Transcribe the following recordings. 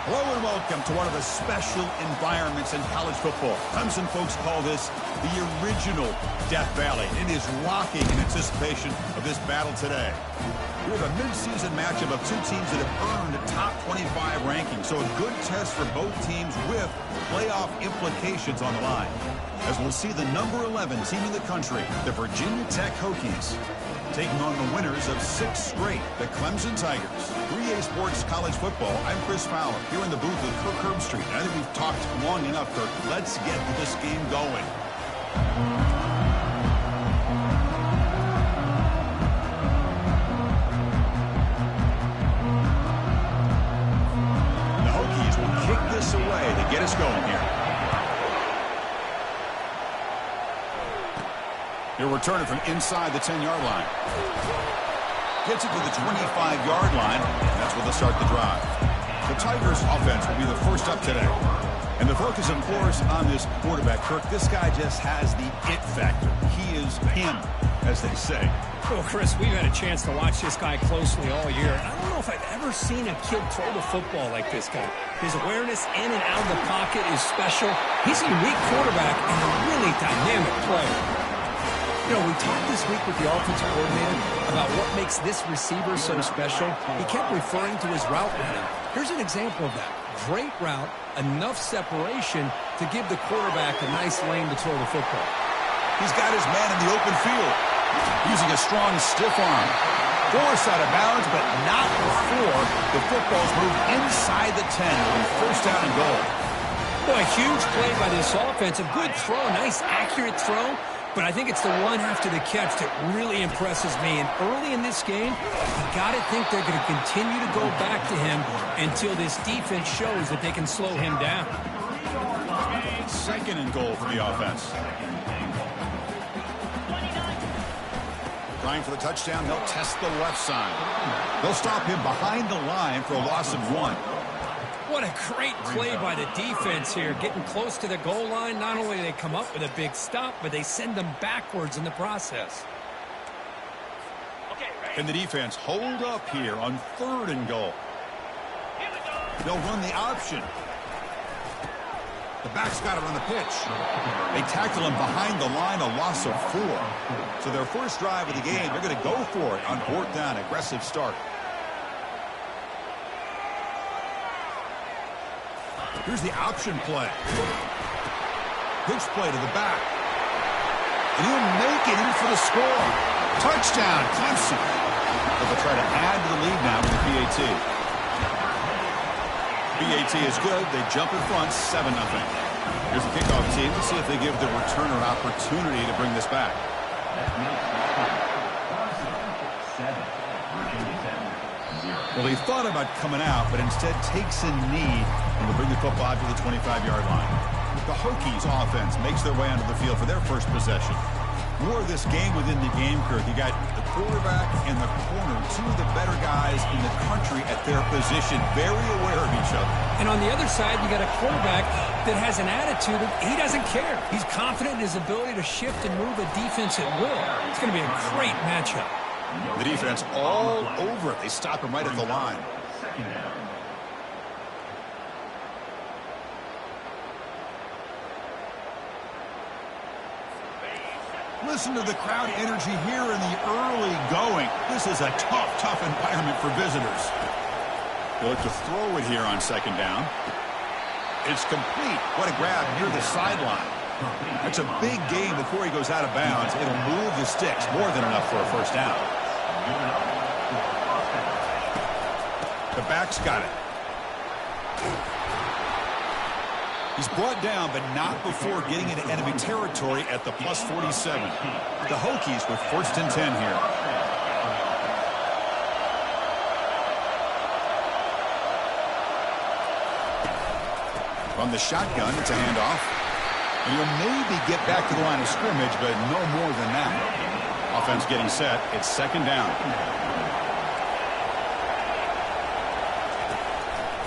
Hello and welcome to one of the special environments in college football. Clemson folks call this the original Death Valley. It is rocking in anticipation of this battle today. We have a midseason matchup of two teams that have earned a top 25 ranking, so a good test for both teams with playoff implications on the line. As we'll see the number 11 team in the country, the Virginia Tech Hokies, taking on the winners of 6 straight, the Clemson Tigers. 3A Sports College Football, I'm Chris Fowler, here in the booth with Kirk Herbstreit. I think we've talked long enough, Kirk. Let's get this game going. The Hokies will kick this away to get us going here. He'll return it from inside the 10-yard line. Gets it to the 25-yard line, and that's where they'll start the drive. The Tigers' offense will be the first up today. And the focus, of course, on this quarterback, Kirk. This guy just has the it factor. He is him, as they say. Well, Chris, we've had a chance to watch this guy closely all year. I don't know if I've ever seen a kid throw the football like this guy. His awareness in and out of the pocket is special. He's a unique quarterback and a really dynamic player. You know, we talked this week with the offensive coordinator about what makes this receiver so special. He kept referring to his route running. Here's an example of that. Great route, enough separation to give the quarterback a nice lane to throw the football. He's got his man in the open field, using a strong stiff arm. Force out of bounds, but not before the football's moved inside the 10. It'll be first down and goal. Boy, a huge play by this offense. A good throw, a nice accurate throw. But I think it's the one after the catch that really impresses me. And early in this game, you got to think they're going to continue to go back to him until this defense shows that they can slow him down. Second and goal for the offense. Trying for the touchdown, they'll test the left side. They'll stop him behind the line for a loss of 1. What a great play by the defense here. Getting close to the goal line, not only do they come up with a big stop, but they send them backwards in the process. And the defense hold up here on 3rd and goal. They'll run the option. The back's got it on the pitch. They tackle him behind the line, a loss of 4. So their first drive of the game, they're going to go for it on 4th down. Aggressive start. Here's the option play. Pitch play to the back. And he'll make it in for the score. Touchdown, Clemson. But they'll try to add to the lead now with the PAT. PAT is good. They jump in front, 7-0. Here's the kickoff team. Let's see if they give the returner an opportunity to bring this back. Well, he thought about coming out, but instead takes a knee and will bring the football to the 25-yard line. The Hokies offense makes their way onto the field for their first possession. More of this game within the game, Kirk. You got the quarterback and the corner, 2 of the better guys in the country at their position, very aware of each other. And on the other side, you got a quarterback that has an attitude of he doesn't care. He's confident in his ability to shift and move a defense at will. It's going to be a great matchup. The defense all over it. They stop him right at the line. Listen to the crowd energy here in the early going. This is a tough environment for visitors. They'll look to throw it here on 2nd down. It's complete. What a grab near the sideline. That's a big gain before he goes out of bounds. It'll move the sticks, more than enough for a first down. The back's got it. He's brought down, but not before getting into enemy territory at the +47. The Hokies with 1st and 10 here. From the shotgun, it's a handoff. And he'll maybe get back to the line of scrimmage, but no more than that. Offense getting set. It's 2nd down.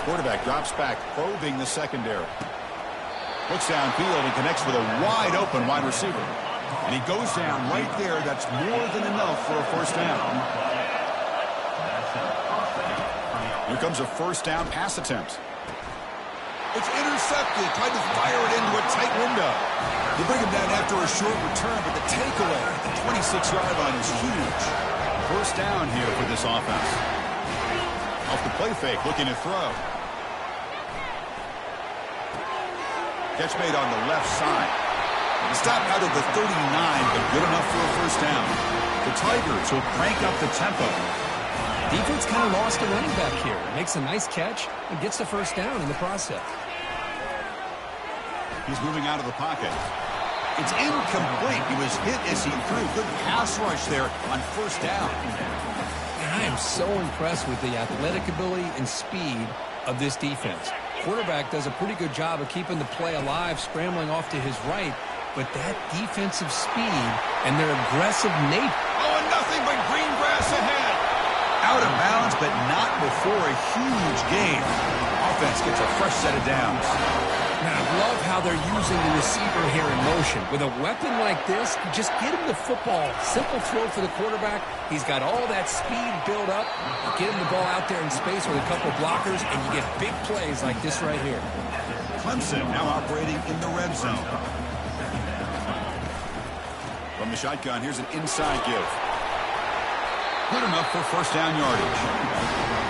Quarterback drops back, probing the secondary. Looks downfield and connects with a wide-open wide receiver. And he goes down right there. That's more than enough for a first down. Here comes a first down pass attempt. It's intercepted, tried to fire it into a tight window. They bring him down after a short return, but the takeaway at the 26-yard line is huge. First down here for this offense. Off the play fake, looking to throw. Catch made on the left side. The stop out of the 39, but good enough for a first down. The Tigers will crank up the tempo. Defense kind of lost a running back here. Makes a nice catch and gets the first down in the process. He's moving out of the pocket. It's incomplete. He was hit as he threw. Good pass rush there on first down. And I am so impressed with the athletic ability and speed of this defense. Quarterback does a pretty good job of keeping the play alive, scrambling off to his right. But that defensive speed and their aggressive nature. Oh, and nothing but green grass ahead. Out of bounds, but not before a huge gain. Offense gets a fresh set of downs. Now, I love how they're using the receiver here in motion. With a weapon like this, just get him the football. Simple throw for the quarterback. He's got all that speed built up. You get him the ball out there in space with a couple blockers, and you get big plays like this right here. Clemson now operating in the red zone. From the shotgun, here's an inside give. Good enough for first down yardage.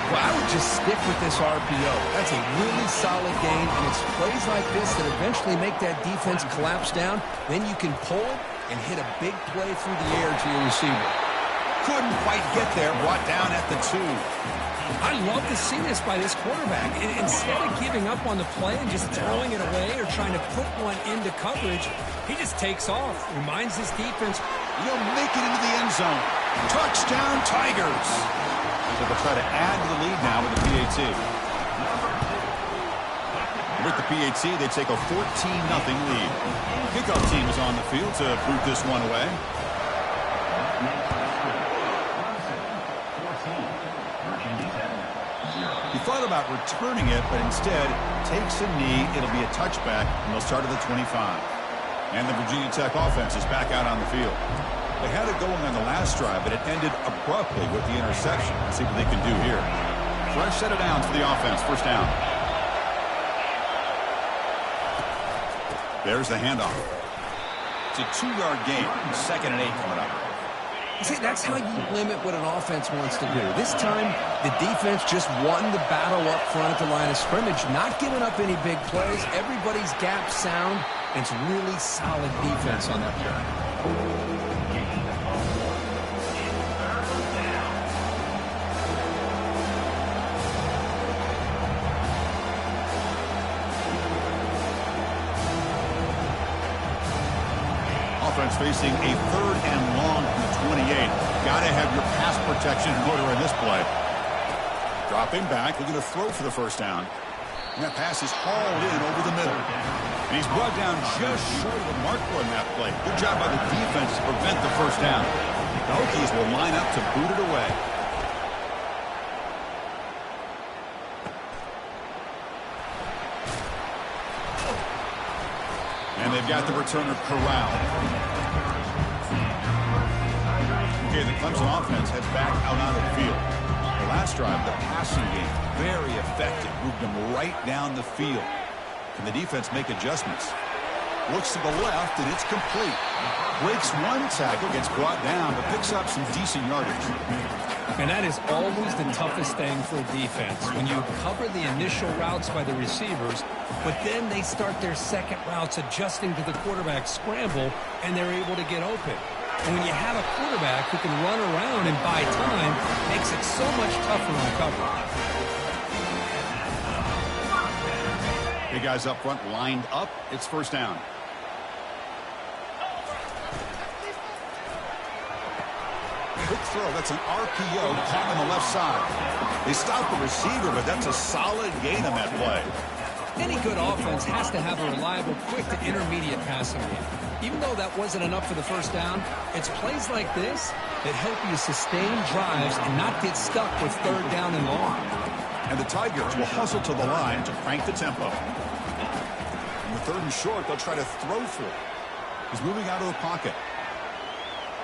Well, I would just stick with this RPO. That's a really solid gain, and it's plays like this that eventually make that defense collapse down. Then you can pull and hit a big play through the air to your receiver. Couldn't quite get there, brought down at the 2. I love to see this by this quarterback. Instead of giving up on the play and just throwing it away or trying to put one into coverage, he just takes off, reminds his defense. He'll make it into the end zone. Touchdown, Tigers. So they'll try to add to the lead now with the PAT. With the PAT, they take a 14-0 lead. Kickoff team is on the field to boot this one away. He thought about returning it, but instead takes a knee. It'll be a touchback, and they'll start at the 25. And the Virginia Tech offense is back out on the field. They had it going on the last drive, but it ended abruptly with the interception. Let's see what they can do here. Fresh set of downs for the offense. First down. There's the handoff. It's a 2-yard gain. 2nd and 8 coming up. See, that's how you limit what an offense wants to do. This time, the defense just won the battle up front at the line of scrimmage, not giving up any big plays. Everybody's gap sound, and it's really solid defense on that play. Facing a 3rd and long from the 28. Got to have your pass protection in order in this play. Dropping back, looking to throw for the first down. And that pass is hauled in over the middle. And he's brought down just short of the marker on that play. Good job by the defense to prevent the first down. The Hokies will line up to boot it away. And they've got the returner corralled. Okay, the Clemson offense heads back out onto the field. The last drive, the passing game, very effective. Moved them right down the field. Can the defense make adjustments? Looks to the left, and it's complete. Breaks one tackle, gets brought down, but picks up some decent yardage. And that is always the toughest thing for a defense. When you cover the initial routes by the receivers, but then they start their second routes adjusting to the quarterback scramble, and they're able to get open. And when you have a quarterback who can run around and buy time, it makes it so much tougher on coverage. Big guys up front lined up. It's first down. Quick throw. That's an RPO caught on the left side. They stop the receiver, but that's a solid gain on that play. Any good offense has to have a reliable, quick to intermediate passing game. Even though that wasn't enough for the first down, it's plays like this that help you sustain drives and not get stuck with 3rd down and long. And the Tigers will hustle to the line to crank the tempo. In the 3rd and short, they'll try to throw for it. He's moving out of the pocket.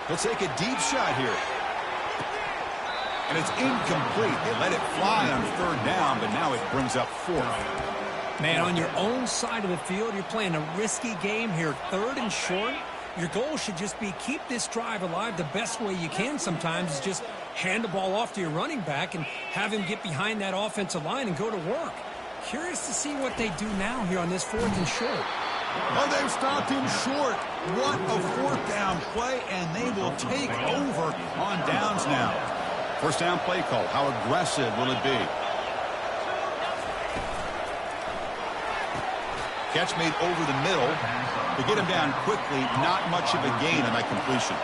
He'll take a deep shot here. And it's incomplete. They let it fly on 3rd down, but now it brings up 4th. Man, on your own side of the field, you're playing a risky game here, 3rd and short. Your goal should just be keep this drive alive the best way you can sometimes is just hand the ball off to your running back and have him get behind that offensive line and go to work. Curious to see what they do now here on this 4th and short. Oh, they've stopped him short. What a 4th down play, and they will take over on downs now. 1st down play call. How aggressive will it be? Catch made over the middle. To get him down quickly, not much of a gain on that completion.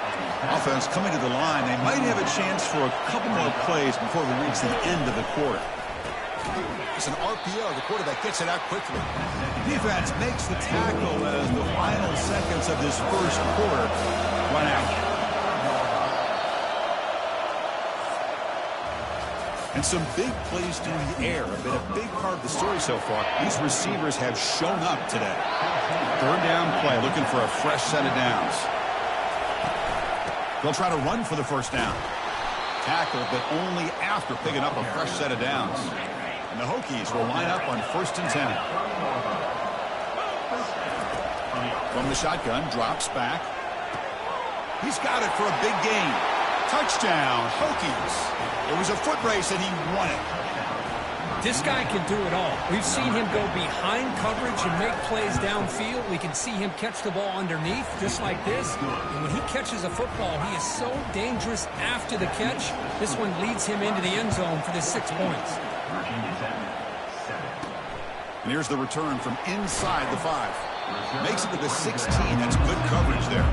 Offense coming to the line. They might have a chance for a couple more plays before we reach the end of the quarter. It's an RPO. The quarterback gets it out quickly. Defense makes the tackle as the final seconds of this 1st quarter run out. And some big plays through the air have been a big part of the story so far. These receivers have shown up today. 3rd down play, looking for a fresh set of downs. They'll try to run for the 1st down. Tackle, but only after picking up a fresh set of downs. And the Hokies will line up on 1st and 10. From the shotgun, drops back. He's got it for a big gain. Touchdown, Hokies. It was a foot race, and he won it. This guy can do it all. We've seen him go behind coverage and make plays downfield. We can see him catch the ball underneath, just like this. And when he catches a football, he is so dangerous after the catch. This one leads him into the end zone for the 6 points. And here's the return from inside the 5. Makes it to the 16. That's good coverage there.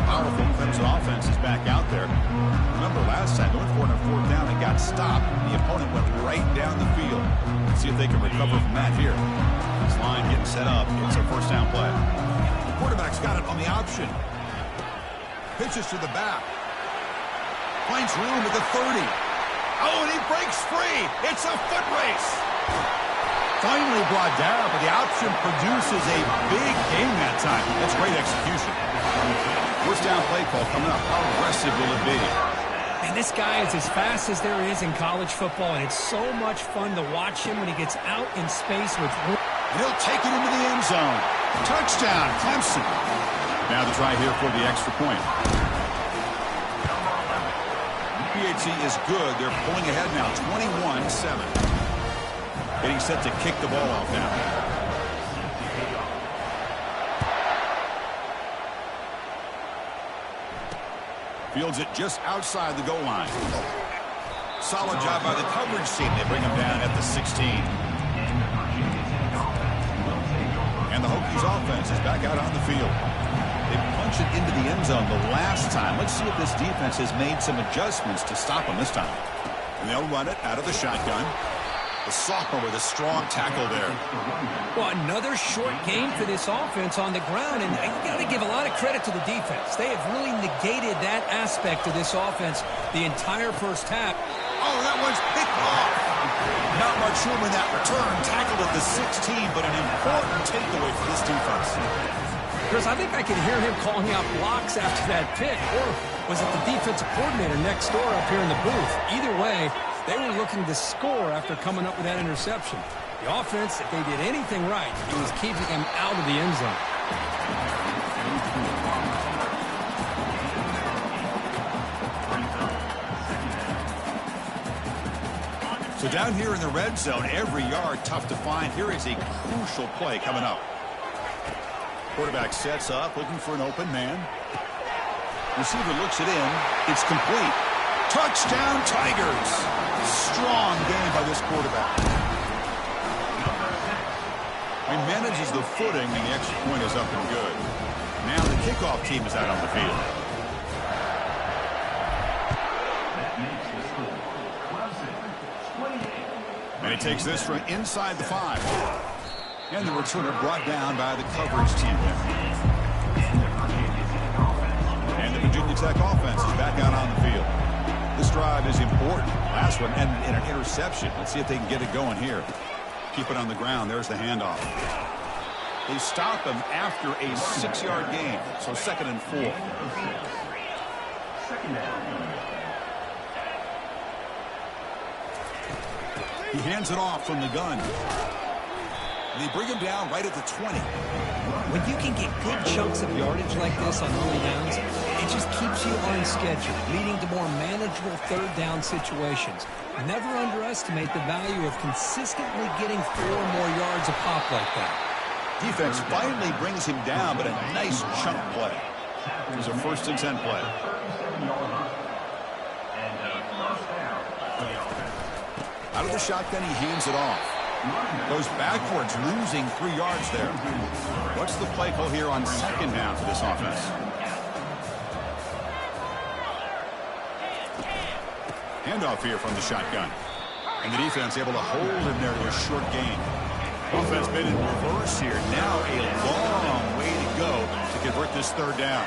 Powerful defensive offense is back out there. Remember last time they went for it on 4th down and got stopped. The opponent went right down the field. Let's see if they can recover from that here. This line getting set up. It's a 1st down play. The quarterback's got it on the option. Pitches to the back. Finds room at the 30. Oh, and he breaks free. It's a foot race. Finally brought down, but the option produces a big gain that time. That's great execution. 1st down play call coming up. How aggressive will it be? And this guy is as fast as there is in college football, and it's so much fun to watch him when he gets out in space with room. He'll take it into the end zone. Touchdown, Clemson. Now the try here for the extra point. PHC is good. They're pulling ahead now, 21-7. Getting set to kick the ball off now. Fields it just outside the goal line. Solid job by the coverage team. They bring him down at the 16. And the Hokies offense is back out on the field. They punched it into the end zone the last time. Let's see if this defense has made some adjustments to stop them this time. And they'll run it out of the shotgun. The sophomore with a strong tackle there. Well, another short game for this offense on the ground, and you got to give a lot of credit to the defense. They have really negated that aspect of this offense the entire 1st half. Oh, that one's picked off. Not much room in that return. Tackled at the 16, but an important takeaway for this defense. Chris, I think I could hear him calling out blocks after that pick, or was it the defensive coordinator next door up here in the booth? Either way, they were looking to score after coming up with that interception. The offense, if they did anything right, it was keeping them out of the end zone. So down here in the red zone, every yard tough to find. Here is a crucial play coming up. Quarterback sets up, looking for an open man. Receiver looks it in. It's complete. Touchdown, Tigers. Strong game by this quarterback. He manages the footing, and the extra point is up and good. Now the kickoff team is out on the field. And he takes this from inside the 5. And the returner brought down by the coverage team there. And the Virginia Tech offense is back out on the field. This drive is important. Last one ended in an interception. Let's see if they can get it going here. Keep it on the ground. There's the handoff. They stop him after a 6-yard gain. So 2nd and 4. He hands it off from the gun. And they bring him down right at the 20. When you can get good chunks of yardage like this on early downs, it just keeps you on schedule, leading to more manageable third down situations. Never underestimate the value of consistently getting 4 or more yards a pop like that. Defense finally brings him down, but a nice chunk play. It was a 1st and 10 play. Out of the shotgun, he hands it off. Goes backwards, losing 3 yards there. What's the play call here on 2nd down for this offense? Handoff here from the shotgun. And the defense able to hold him there to a short gain. Offense been in reverse here. Now a long way to go to convert this 3rd down.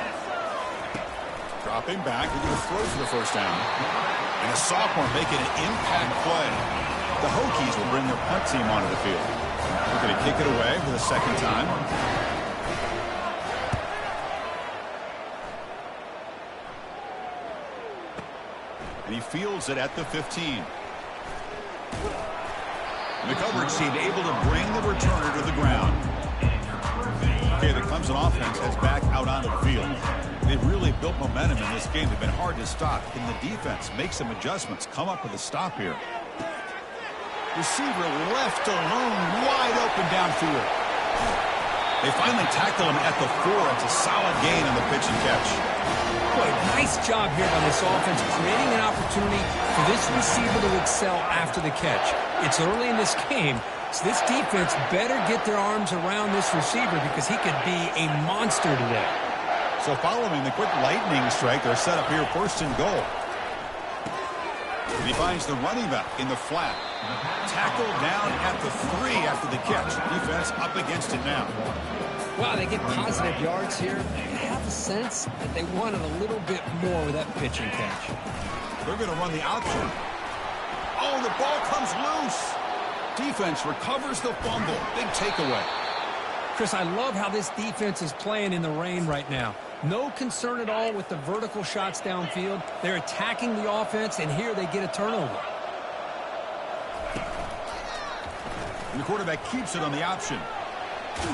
Dropping back, they're going to throw for the 1st down. And a sophomore making an impact play. The Hokies will bring their punt team onto the field. They're going to kick it away for the 2nd time. And he fields it at the 15. And the coverage team able to bring the returner to the ground. Okay, the Clemson offense heads back out onto the field. They've really built momentum in this game. They've been hard to stop. Can the defense make some adjustments, come up with a stop here? Receiver left alone, wide open downfield. They finally tackle him at the 4. It's a solid gain on the pitch and catch. Boy, nice job here by this offense, creating an opportunity for this receiver to excel after the catch. It's early in this game, so this defense better get their arms around this receiver because he could be a monster today. So following the quick lightning strike, they're set up here 1st and goal. And he finds the running back in the flat. Tackled down at the 3 after the catch. Defense up against it now. Wow, they get positive yards here. I have a sense that they wanted a little bit more with that pitch and catch. They're going to run the option. Oh, the ball comes loose. Defense recovers the fumble. Big takeaway. Chris, I love how this defense is playing in the rain right now. No concern at all with the vertical shots downfield. They're attacking the offense, and here they get a turnover. And the quarterback keeps it on the option.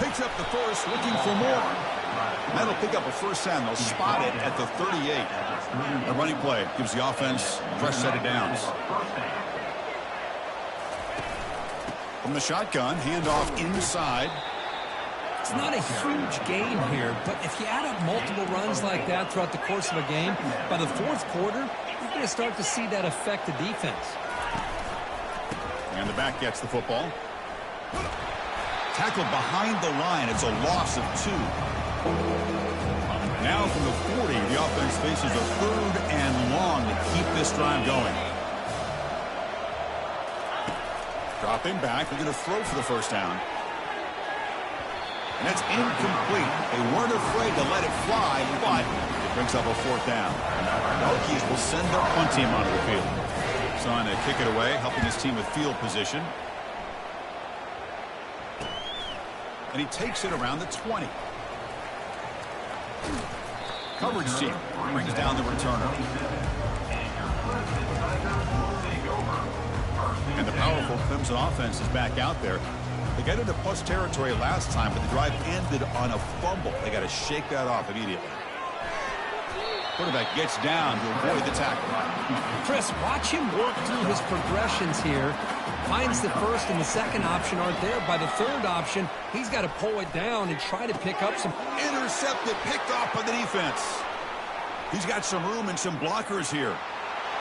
Picks up the 1st, looking for more. That'll pick up a 1st down. They'll spot it at the 38. A running play gives the offense a fresh set of downs. From the shotgun, handoff inside. It's not a huge gain here, but if you add up multiple runs like that throughout the course of a game, by the 4th quarter, you're going to start to see that affect the defense. And the back gets the football. Tackled behind the line. It's a loss of 2. Now from the 40, the offense faces a 3rd and long to keep this drive going. Dropping back. They're going to throw for the 1st down. And it's incomplete. They weren't afraid to let it fly, but it brings up a 4th down. The Hokies will send their punt team onto the field. So on to kick it away, helping his team with field position. And he takes it around the 20. Coverage team brings down the returner. And the powerful Clemson offense is back out there. They got into plus territory last time, but the drive ended on a fumble. They got to shake that off immediately. Quarterback gets down to avoid the tackle. Chris, watch him work through his progressions here. Finds the 1st and the 2nd option aren't there. By the 3rd option, he's got to pull it down and try to pick up some. Intercepted, picked off by the defense. He's got some room and some blockers here.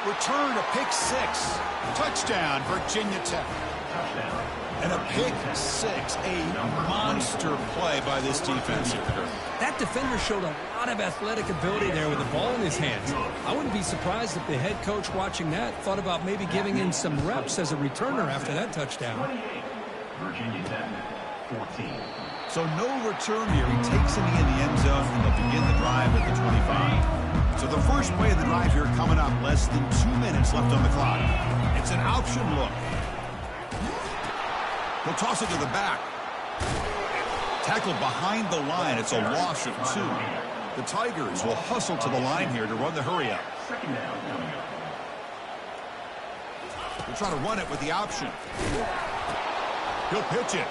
Return to pick 6. Touchdown, Virginia Tech. And a pick 6, a monster play by this defense. That defender showed a lot of athletic ability there with the ball in his hands. I wouldn't be surprised if the head coach watching that thought about maybe giving him some reps as a returner after that touchdown. So no return here. He takes him in the end zone, and they'll begin the drive at the 25. So the first play of the drive here coming up, less than 2 minutes left on the clock. It's an option look. He'll toss it to the back. Tackled behind the line. It's a loss of 2. The Tigers will hustle to the line here to run the hurry up. They'll try to run it with the option. He'll pitch it.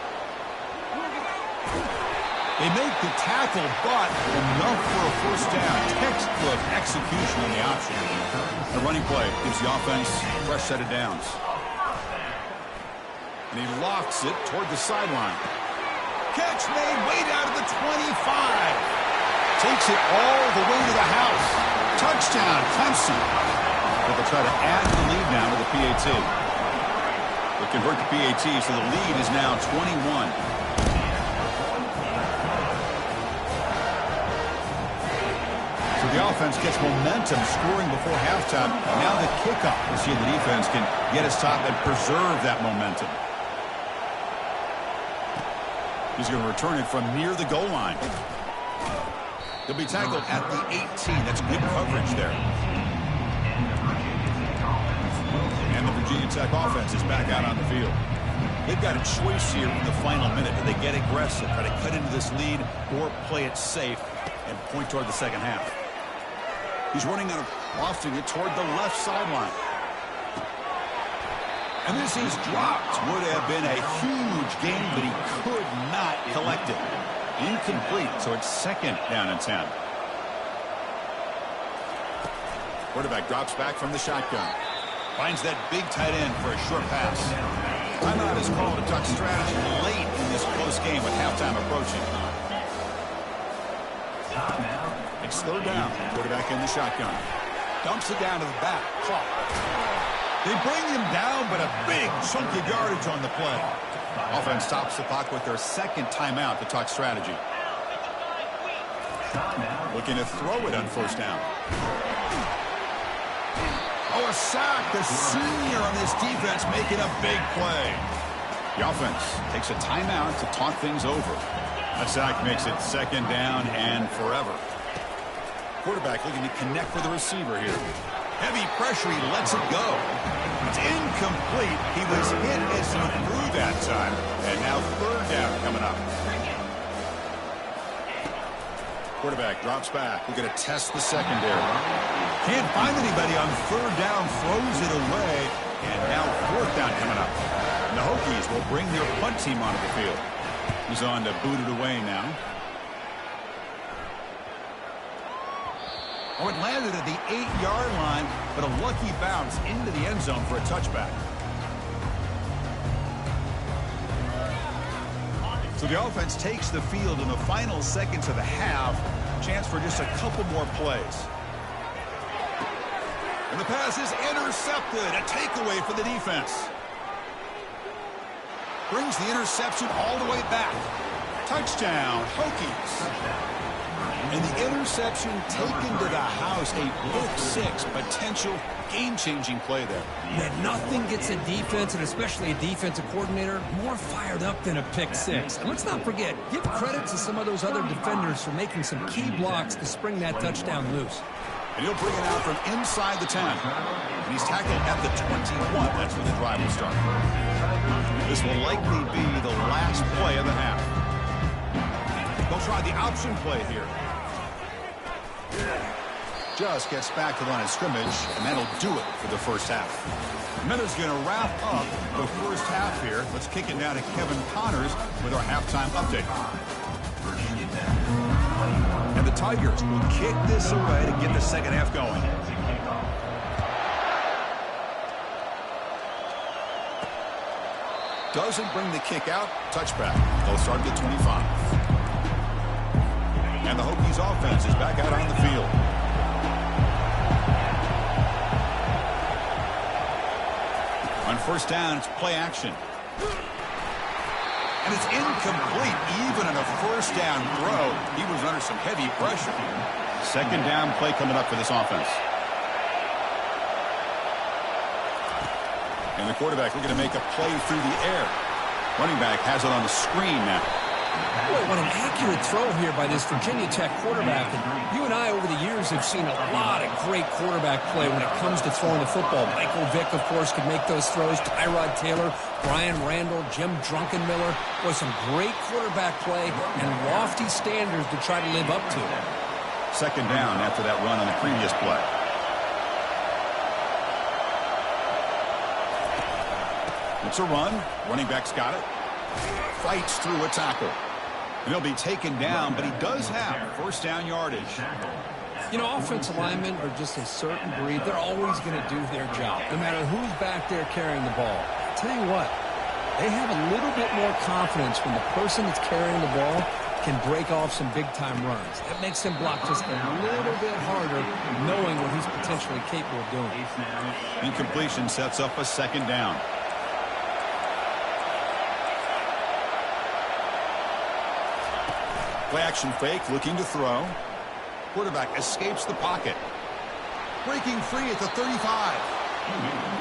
They make the tackle, but enough for a first down. Textbook execution on the option. The running play gives the offense a fresh set of downs. And he lofts it toward the sideline. Catch made way down to the 25. Takes it all the way to the house. Touchdown, Clemson. But they'll try to add the lead now to the PAT. They convert the PAT, so the lead is now 21. The offense gets momentum scoring before halftime. Now the kickoff. We'll see if the defense can get us top and preserve that momentum. He's going to return it from near the goal line. He'll be tackled at the 18. That's good coverage there. And the Virginia Tech offense is back out on the field. They've got a choice here in the final minute. Do they get aggressive, try to cut into this lead, or play it safe and point toward the second half? He's running out of lofting it toward the left sideline. And this is dropped. Would have been a huge game, but he could not collect it. Incomplete, so it's second down and 10. Quarterback drops back from the shotgun. Finds that big tight end for a short pass. Timeout is called to talk strategy late in this close game with halftime approaching. It's slowed down. Quarterback in the shotgun. Dumps it down to the back. Caught. They bring him down, but a big chunk of yardage on the play. Offense stops the clock with their second timeout to talk strategy. Looking to throw it on first down. Oh, a sack. The senior on this defense making a big play. The offense takes a timeout to talk things over. That sack makes it second down and forever. Quarterback looking to connect with the receiver here. Heavy pressure, he lets it go. It's incomplete. He was hit as he threw that time. And now third down coming up. Quarterback drops back. We're going to test the secondary. Can't find anybody on third down, throws it away. And now fourth down coming up. And the Hokies will bring their punt team onto the field. He's on to boot it away now. Oh, it landed at the 8-yard line, but a lucky bounce into the end zone for a touchback. So the offense takes the field in the final seconds of the half. Chance for just a couple more plays. And the pass is intercepted. A takeaway for the defense. Brings the interception all the way back. Touchdown, Hokies. And the interception taken to the house. A pick six, potential game-changing play there. Yeah, nothing gets a defense, and especially a defensive coordinator, more fired up than a pick six. And let's not forget, give credit to some of those other defenders for making some key blocks to spring that touchdown loose. And he'll bring it out from inside the 10. And he's tackled at the 21. That's where the drive will start. This will likely be the last play of the half. They'll try the option play here. Just gets back to the line of scrimmage, and that'll do it for the first half. Minutes going to wrap up the first half here. Let's kick it down to Kevin Connors with our halftime update. And the Tigers will kick this away to get the second half going. Doesn't bring the kick out. Touchback. They'll start at the 25. And the Hokies offense is back out on the field. On first down, it's play action. And it's incomplete. Even on a first down throw, he was under some heavy pressure. Second down play coming up for this offense. And the quarterback looking to make a play through the air. Running back has it on the screen now. Boy, what an accurate throw here by this Virginia Tech quarterback. And you and I, over the years, have seen a lot of great quarterback play when it comes to throwing the football. Michael Vick, of course, could make those throws. Tyrod Taylor, Brian Randall, Jim Druckenmiller. Boy, some great quarterback play and lofty standards to try to live up to. Second down after that run on the previous play. It's a run. Running back's got it. Fights through a tackle. And he'll be taken down, but he does have first down yardage. You know, offensive linemen are just a certain breed. They're always going to do their job, no matter who's back there carrying the ball. I'll tell you what, they have a little bit more confidence when the person that's carrying the ball can break off some big-time runs. That makes them block just a little bit harder, knowing what he's potentially capable of doing. Incompletion sets up a second down. Play action fake, looking to throw. Quarterback escapes the pocket. Breaking free at the 35.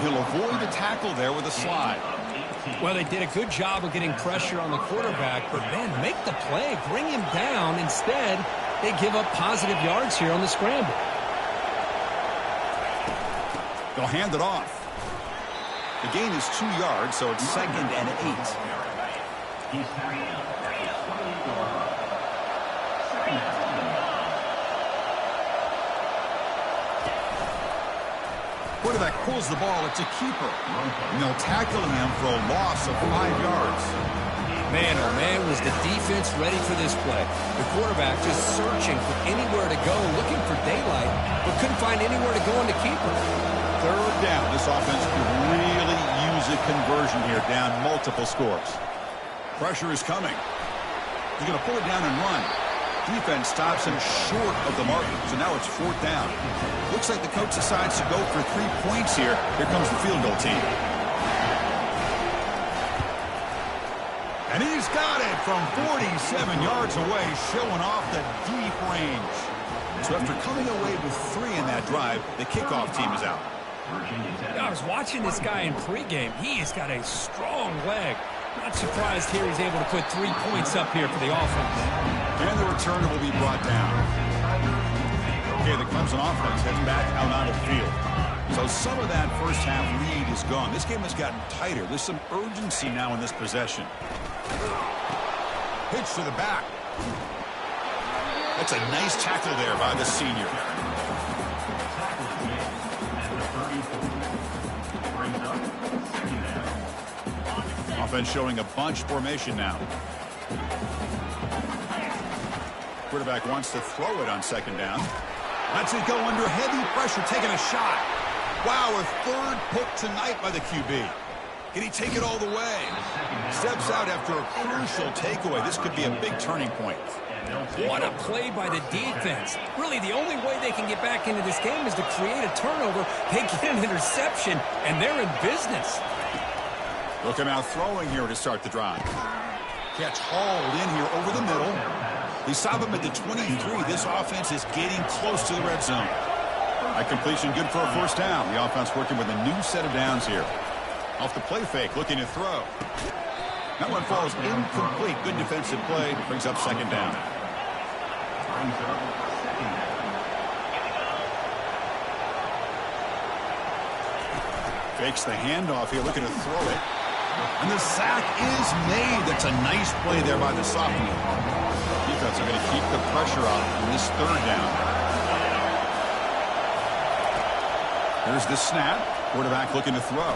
He'll avoid a tackle there with a slide. Well, they did a good job of getting pressure on the quarterback, but, man, make the play, bring him down. Instead, they give up positive yards here on the scramble. They'll hand it off. The gain is 2 yards, so it's 2nd and 8. Quarterback pulls the ball. It's a keeper. And they'll tackle him for a loss of 5 yards. Man, oh man, was the defense ready for this play. The quarterback just searching for anywhere to go, looking for daylight, but couldn't find anywhere to go on the keeper. Third down. This offense could really use a conversion here, down multiple scores. Pressure is coming. He's going to pull it down and run. Defense stops him short of the mark, so now it's 4th down. Looks like the coach decides to go for 3 points here. Here comes the field goal team. And he's got it from 47 yards away, showing off the deep range. So after coming away with 3 in that drive, the kickoff team is out. I was watching this guy in pregame. He has got a strong leg. Not surprised here he's able to put 3 points up here for the offense. And the returner will be brought down. Okay, the Clemson offense heads back out on the field. So some of that first half lead is gone. This game has gotten tighter. There's some urgency now in this possession. Pitch to the back. That's a nice tackle there by the senior. Offense showing a bunch formation now. Quarterback wants to throw it on 2nd down. Lets it go under heavy pressure, taking a shot. Wow, a 3rd pick tonight by the QB. Can he take it all the way? Steps out after a crucial takeaway. This could be a big turning point. What a play by the defense. Really, the only way they can get back into this game is to create a turnover. They get an interception, and they're in business. Looking out throwing here to start the drive. Catch hauled in here over the middle. They stop him at the 23. This offense is getting close to the red zone. That completion good for a first down. The offense working with a new set of downs here. Off the play fake, looking to throw. That one falls incomplete. Good defensive play. Brings up 2nd down. Fakes the handoff here, looking to throw it. And the sack is made. That's a nice play there by the sophomore. Defense are going to keep the pressure on in this 3rd down. Here's the snap. Quarterback looking to throw.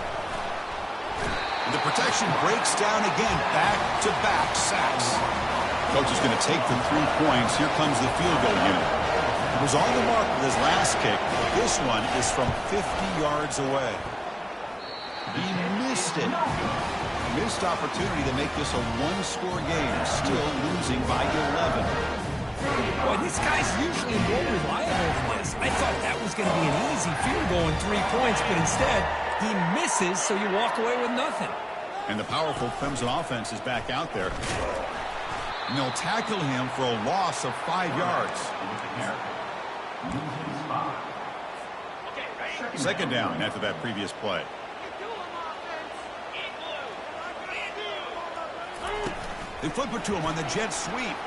And the protection breaks down again. Back-to-back sacks. Coach is going to take the 3 points. Here comes the field goal unit. It was on the mark with his last kick. This one is from 50 yards away. He missed it. Missed opportunity to make this a 1-score game. Still losing by 11. Boy, this guy's usually more reliable than this. I thought that was going to be an easy field goal and 3 points, but instead, he misses, so you walk away with nothing. And the powerful Clemson offense is back out there. And they'll tackle him for a loss of 5 yards. 2nd down after that previous play. They flip it to him on the jet sweep.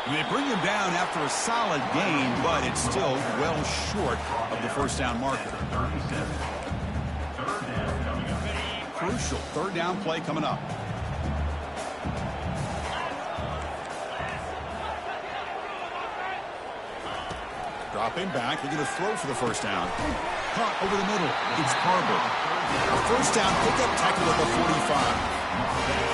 And they bring him down after a solid gain, but it's still well short of the first down marker. Crucial 3rd down play coming up. Dropping back, looking to throw for the first down. Caught over the middle. It's Carver. First down, pickup tackle at the 45.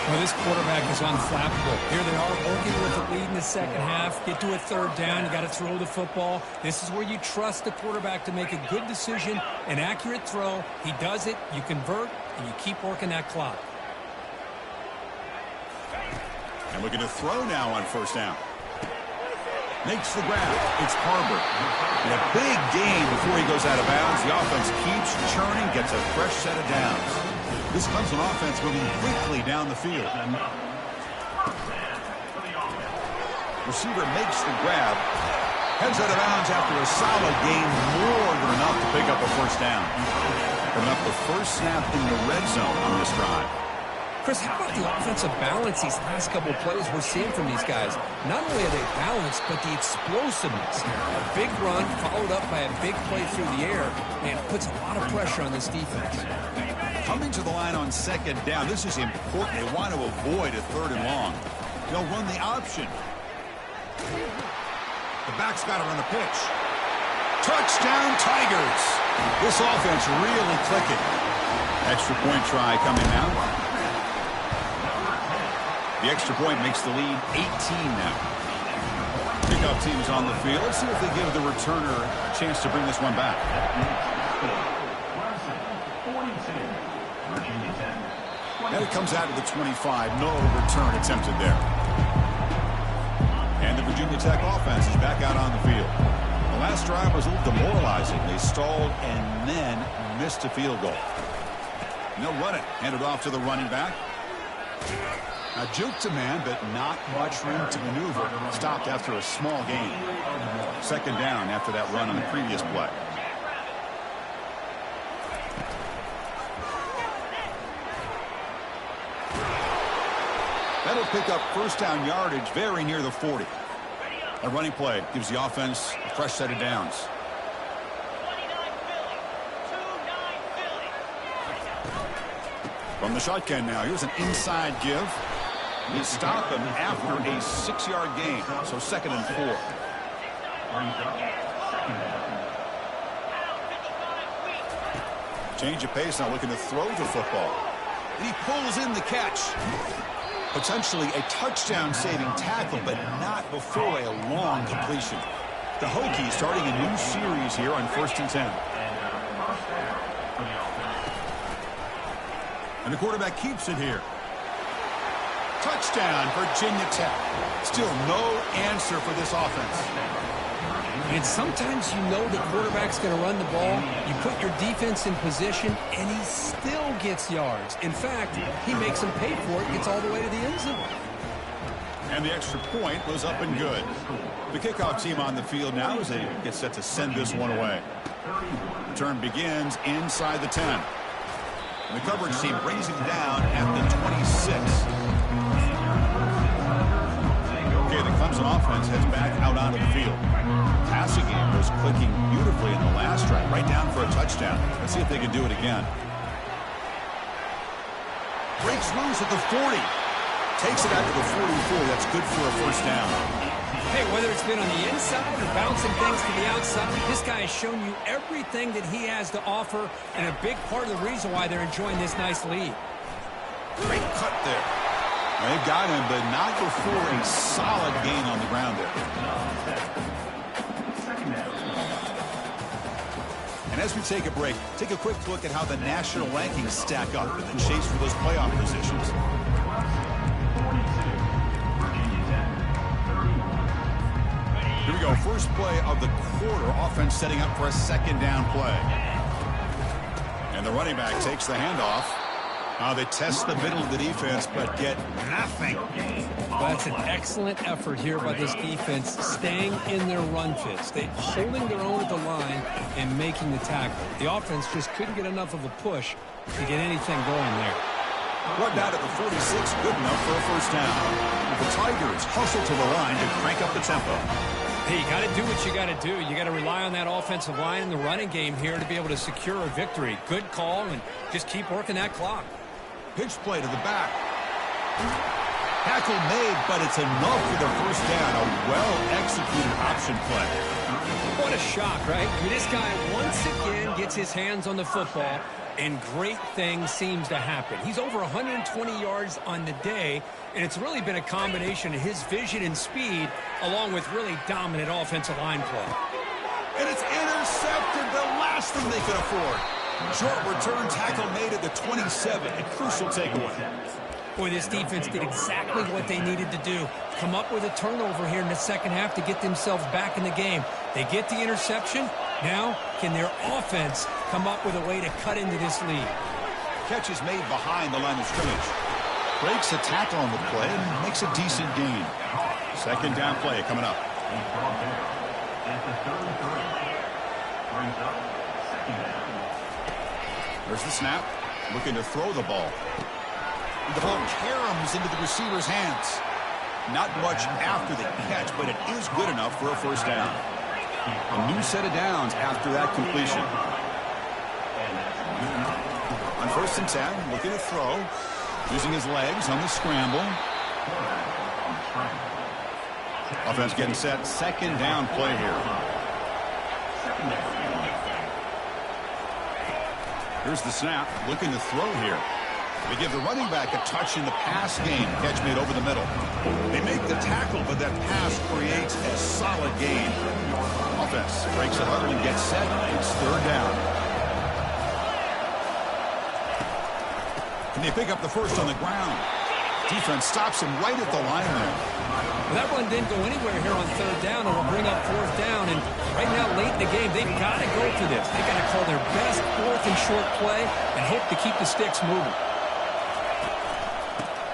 Well, this quarterback is unflappable. Here they are working with the lead in the second half. Get to a third down. You got to throw the football. This is where you trust the quarterback to make a good decision, an accurate throw. He does it, you convert, and you keep working that clock. And looking to throw now on first down. Makes the grab. It's Harbor. And a big gain before he goes out of bounds. The offense keeps churning, gets a fresh set of downs. This Clemson offense moving quickly down the field. Receiver makes the grab. Heads out of bounds after a solid gain, more than enough to pick up a first down. Coming up the first snap in the red zone on this drive. Chris, how about the offensive balance these last couple of plays we're seeing from these guys? Not only are they balanced, but the explosiveness. A big run followed up by a big play through the air, and it puts a lot of pressure on this defense. Coming to the line on second down, this is important. They want to avoid a third and long. They'll run the option. The back's got it on the pitch. Touchdown, Tigers. This offense really clicking. Extra point try coming now. The extra point makes the lead 18 now. Kickoff team's on the field. Let's see if they give the returner a chance to bring this one back. And it comes out to the 25. No return attempted there. And the Virginia Tech offense is back out on the field. The last drive was a little demoralizing. They stalled and then missed a field goal. And they'll run it. Hand it off to the running back. A juke to man, but not much room to maneuver. Stopped after a small gain. Second down after that run on the previous play. That'll pick up first down yardage very near the 40. A running play gives the offense a fresh set of downs. From the shotgun now, here's an inside give. He stopped him after a 6-yard gain, so second and 4. Change of pace now, looking to throw the football. And he pulls in the catch. Potentially a touchdown-saving tackle, but not before a long completion. The Hokies starting a new series here on 1st and 10. And the quarterback keeps it here. Touchdown, Virginia Tech. Still no answer for this offense. And sometimes you know the quarterback's going to run the ball. You put your defense in position, and he still gets yards. In fact, he makes them pay for it, gets all the way to the end zone. And the extra point was up and good. The kickoff team on the field now as they get set to send this one away. Return begins inside the 10. And the coverage team brings him down at the 26. Okay, the Clemson offense heads back out onto the field. Passing game was clicking beautifully in the last drive, right down for a touchdown. Let's see if they can do it again. Breaks loose at the 40. Takes it out to the 44. That's good for a first down. Hey, whether it's been on the inside or bouncing things to the outside, this guy has shown you everything that he has to offer, and a big part of the reason why they're enjoying this nice lead. Great cut there. They've got him, but not before a solid gain on the ground there. And as we take a break, take a quick look at how the national rankings stack up in the chase for those playoff positions. Here we go. First play of the quarter. Offense setting up for a second down play. And the running back takes the handoff. They test the middle of the defense, but get nothing. Well, that's an excellent effort here by this defense, staying in their run fits. They holding their own at the line and making the tackle. The offense just couldn't get enough of a push to get anything going there. Run down at the 46, good enough for a first down. The Tigers hustle to the line to crank up the tempo. Hey, you got to do what you got to do. You got to rely on that offensive line in the running game here to be able to secure a victory. Good call, and just keep working that clock. Pitch play to the back. Tackle made, but it's enough for the first down. A well-executed option play. What a shock, right? I mean, this guy once again gets his hands on the football, and great things seems to happen. He's over 120 yards on the day, and it's really been a combination of his vision and speed along with really dominant offensive line play. And it's intercepted, the last thing they could afford. Short return tackle made at the 27, a crucial takeaway. Boy, this defense did exactly what they needed to do. Come up with a turnover here in the second half to get themselves back in the game. They get the interception. Now, can their offense come up with a way to cut into this lead? Catch is made behind the line of scrimmage. Breaks a tackle on the play and makes a decent gain. Second down play coming up. There's the snap. Looking to throw the ball. The ball caroms into the receiver's hands. Not much after the catch, but it is good enough for a first down. A new set of downs after that completion. On 1st and 10, looking to throw. Using his legs on the scramble. Offense getting set. Second down play here. Here's the snap. Looking to throw here. They give the running back a touch in the pass game. Catch made over the middle. They make the tackle, but that pass creates a solid gain. Offense breaks the huddle and gets set. It's third down. Can they pick up the first on the ground? Defense stops him right at the line there. Well, that run didn't go anywhere here on third down, and will bring up fourth down. And right now, late in the game, they've got to go for this. They've got to call their best fourth and short play and hope to keep the sticks moving.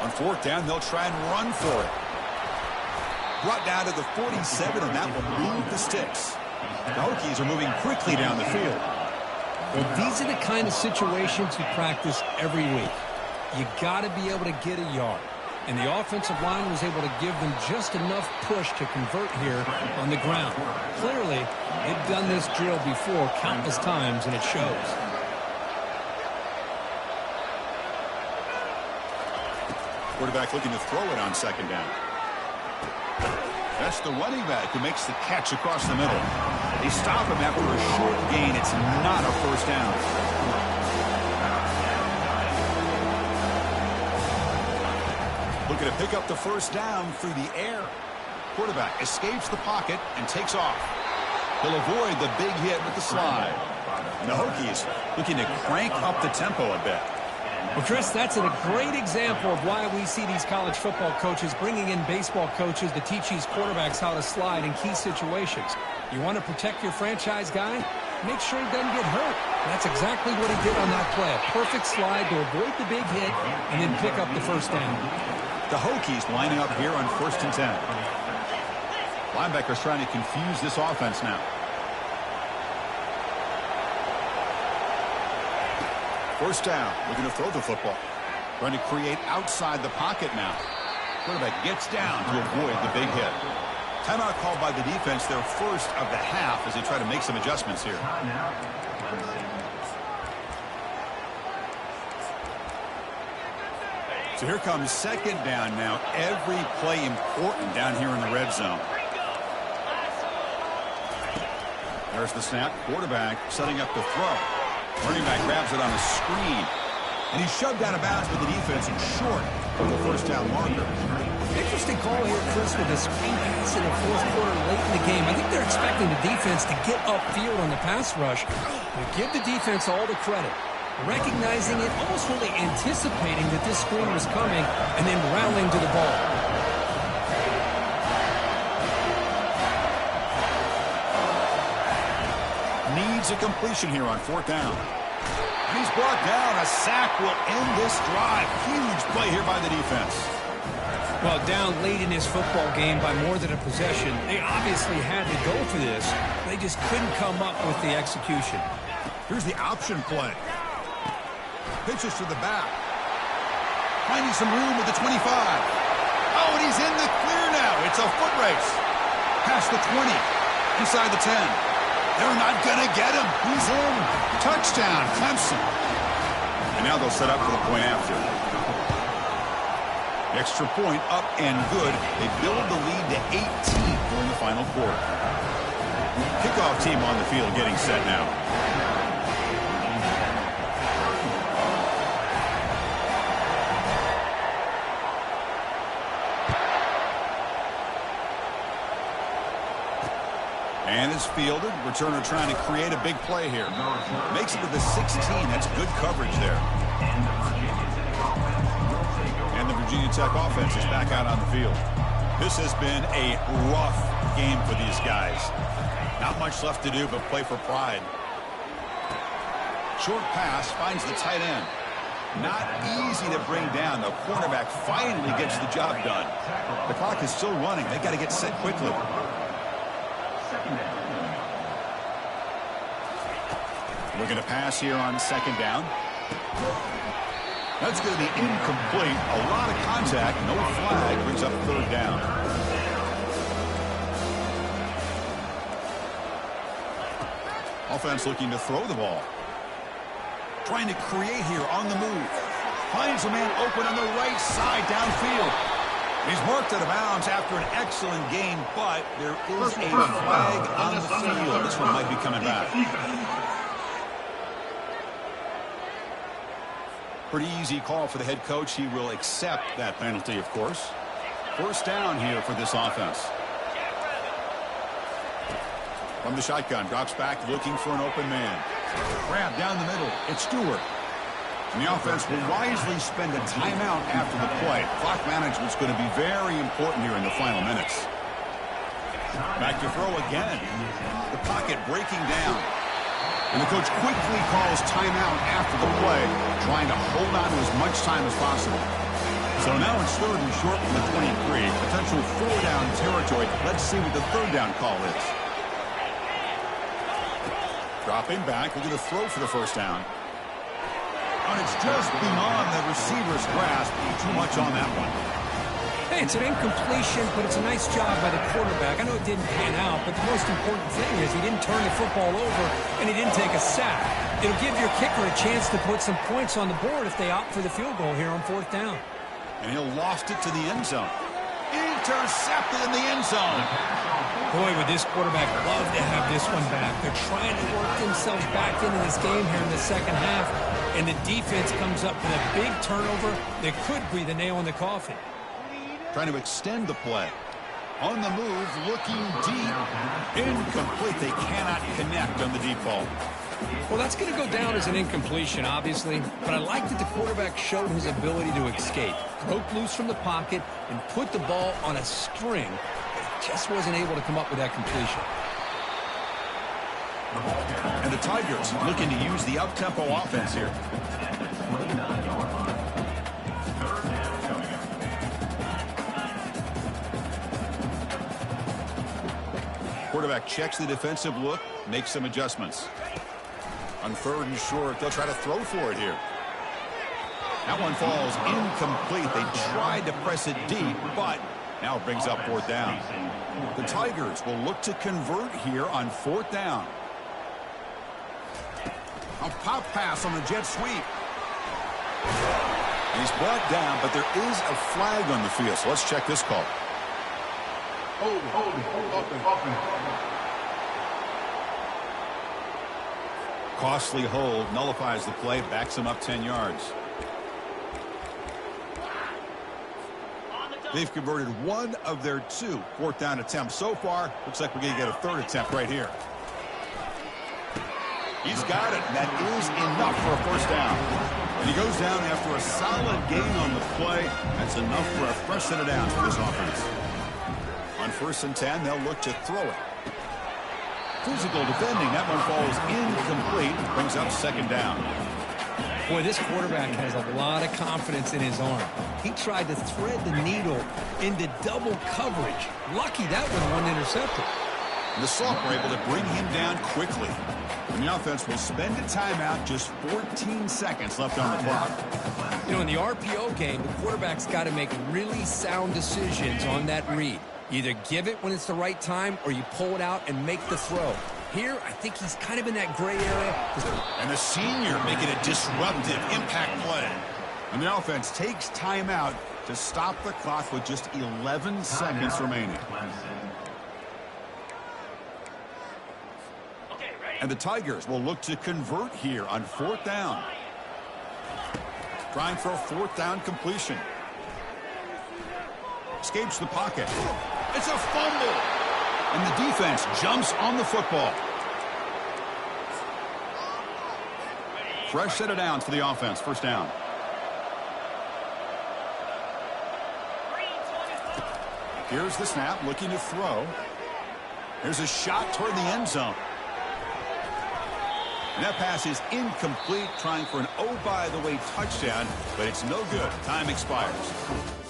On fourth down, they'll try and run for it. Brought down to the 47, and that will move the sticks. The Hokies are moving quickly down the field. Well, these are the kind of situations you practice every week. You got to be able to get a yard. And the offensive line was able to give them just enough push to convert here on the ground. Clearly, they've done this drill before countless times, and it shows. Quarterback looking to throw it on second down. That's the running back who makes the catch across the middle. They stop him after a short gain. It's not a first down. Looking to pick up the first down through the air. Quarterback escapes the pocket and takes off. He'll avoid the big hit with the slide. And the Hokies looking to crank up the tempo a bit. Well, Chris, that's a great example of why we see these college football coaches bringing in baseball coaches to teach these quarterbacks how to slide in key situations. You want to protect your franchise guy? Make sure he doesn't get hurt. That's exactly what he did on that play. A perfect slide to avoid the big hit and then pick up the first down. The Hokies lining up here on 1st and 10. Linebackers trying to confuse this offense now. First down, looking to throw the football. Trying to create outside the pocket now. Quarterback gets down to avoid the big hit. Timeout called by the defense, their first of the half, as they try to make some adjustments here. So here comes second down now. Every play important down here in the red zone. There's the snap. Quarterback setting up the throw. Running back grabs it on a screen. And he's shoved out of bounds with the defense and short of the first down marker. Interesting call here, Chris, with a screen pass in the fourth quarter late in the game. I think they're expecting the defense to get upfield on the pass rush. But give the defense all the credit. Recognizing it, almost really anticipating that this screen was coming, and then rallying to the ball. Needs a completion here on fourth down. He's brought down. A sack will end this drive. Huge play here by the defense. Well, down late in this football game by more than a possession, they obviously had to go for this. They just couldn't come up with the execution. Here's the option play. Pitches to the back. Finding some room with the 25. Oh, and he's in the clear now. It's a foot race. Past the 20. Inside the 10. They're not going to get him. He's in. Touchdown, Clemson. And now they'll set up for the point after. Extra point up and good. They build the lead to 18 during the final quarter. Kickoff team on the field getting set now. And it's fielded. Returner trying to create a big play here. Makes it to the 16. That's good coverage there. And the Virginia Tech offense is back out on the field. This has been a rough game for these guys. Not much left to do but play for pride. Short pass finds the tight end. Not easy to bring down. The cornerback finally gets the job done. The clock is still running. They got to get set quickly. We're going to pass here on second down. That's going to be incomplete. A lot of contact. No flag. Brings up third down. Offense looking to throw the ball. Trying to create here on the move. Finds a man open on the right side downfield. He's marked out of bounds after an excellent game, but there is a flag on the field. This one might be coming back. Pretty easy call for the head coach. He will accept that penalty, of course. First down here for this offense. From the shotgun, drops back looking for an open man. Grab down the middle. It's Stewart. And the offense will wisely spend a timeout after the play. Clock management's going to be very important here in the final minutes. Back to throw again. The pocket breaking down. And the coach quickly calls timeout after the play, trying to hold on to as much time as possible. So now it's third and short from the 23. Potential four-down territory. Let's see what the third down call is. Dropping back, we're going to throw for the first down. And it's just beyond the receiver's grasp. Too much on that one. Hey, it's an incompletion, but it's a nice job by the quarterback. I know it didn't pan out, but the most important thing is he didn't turn the football over and he didn't take a sack. It'll give your kicker a chance to put some points on the board if they opt for the field goal here on fourth down. And he'll loft it to the end zone. Intercepted in the end zone. Boy, would this quarterback love to have this one back. They're trying to work themselves back into this game here in the second half, and the defense comes up with a big turnover that could be the nail in the coffin. Trying to extend the play. On the move, looking deep. Incomplete. They cannot connect on the deep ball. Well, that's going to go down as an incompletion, obviously, but I like that the quarterback showed his ability to escape. Broke loose from the pocket and put the ball on a string. Just wasn't able to come up with that completion. And the Tigers looking to use the up-tempo offense here. Quarterback checks the defensive look, makes some adjustments. On third and short, they'll try to throw for it here. That one falls incomplete. They tried to press it deep, but now it brings up fourth down. The Tigers will look to convert here on fourth down. A pop pass on the jet sweep. He's brought down, but there is a flag on the field, so let's check this call. Costly hold, nullifies the play, backs him up 10 yards. They've converted one of their two fourth down attempts so far. Looks like we're going to get a third attempt right here. He's got it. That is enough for a first down. And he goes down after a solid gain on the play. That's enough for a fresh set of downs for this offense. On first and 10, they'll look to throw it. Physical defending. That one falls incomplete. Brings up second down. Boy, this quarterback has a lot of confidence in his arm. He tried to thread the needle into double coverage. Lucky that one wasn't intercepted. And the Soft were able to bring him down quickly. And the offense will spend a timeout, just 14 seconds left on the clock. You know, in the RPO game, the quarterback's got to make really sound decisions on that read. Either give it when it's the right time or you pull it out and make the throw. Here, I think he's kind of in that gray area. And the senior making a disruptive impact play. And the offense takes timeout to stop the clock with just 11 seconds remaining. And the Tigers will look to convert here on fourth down. Trying for a fourth down completion. Escapes the pocket. It's a fumble. And the defense jumps on the football. Fresh set of downs for the offense. First down. Here's the snap, looking to throw. Here's a shot toward the end zone. And that pass is incomplete, trying for an oh-by-the-way touchdown, but it's no good. Time expires.